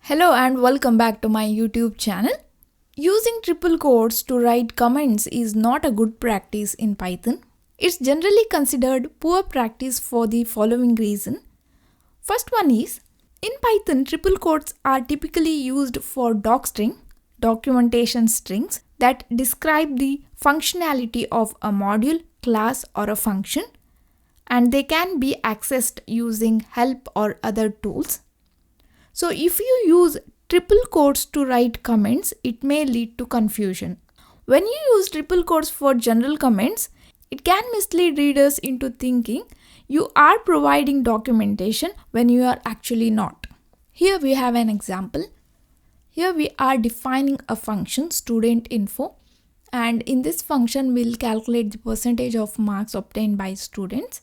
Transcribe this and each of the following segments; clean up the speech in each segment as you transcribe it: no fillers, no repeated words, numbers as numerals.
Hello and welcome back to my YouTube channel. Using triple quotes to write comments is not a good practice in Python. It's generally considered poor practice for the following reason. First one is, in Python, triple quotes are typically used for docstring, documentation strings that describe the functionality of a module, class or a function, and they can be accessed using help or other tools. So if you use triple quotes to write comments, it may lead to confusion. When you use triple quotes for general comments, it can mislead readers into thinking you are providing documentation when you are actually not. Here we have an example. Here we are defining a function studentinfo, and in this function we'll calculate the percentage of marks obtained by students.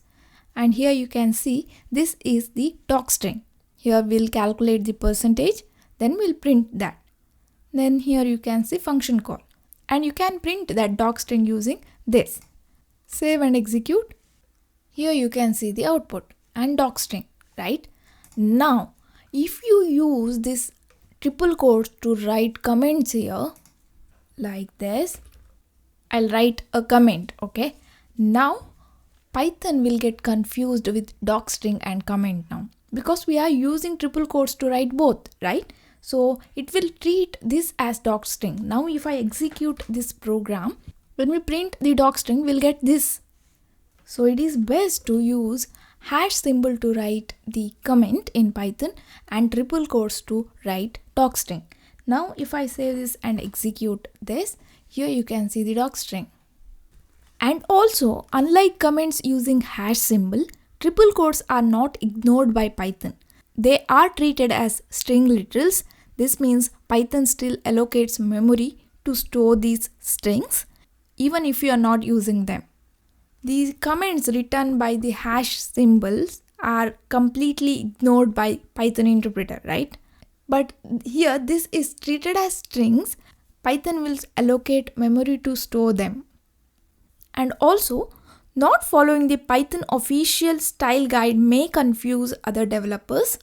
And here you can see this is the docstring. Here we'll calculate the percentage, then we'll print that. Then here you can see function call, and you can print that docstring using this. Save and execute. Here you can see the output and docstring, right? Now, if you use this triple quotes to write comments here, like this, I'll write a comment, okay? Now, Python will get confused with docstring and comment now, because we are using triple quotes to write both, right? So it will treat this as docstring. Now if I execute this program, when we print the docstring, we'll get this. So it is best to use hash symbol to write the comment in Python and triple quotes to write docstring. Now if I save this and execute this, here you can see the docstring. And also, unlike comments using hash symbol, triple quotes are not ignored by Python. They are treated as string literals. This means Python still allocates memory to store these strings, even if you are not using them. These comments written by the hash symbols are completely ignored by Python interpreter, right? But here this is treated as strings. Python will allocate memory to store them. And also, not following the Python official style guide may confuse other developers.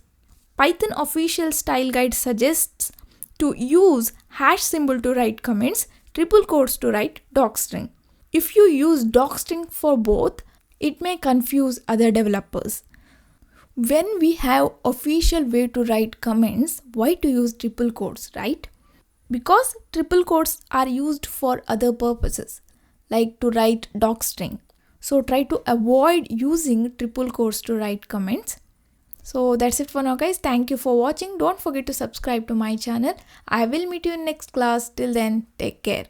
Python official style guide suggests to use hash symbol to write comments, triple quotes to write docstring. If you use docstring for both, it may confuse other developers. When we have official way to write comments, why to use triple quotes, right? Because triple quotes are used for other purposes, like to write docstring. So try to avoid using triple quotes to write comments. So that's it for now, guys. Thank you for watching. Don't forget to subscribe to my channel. I will meet you in next class. Till then, take care.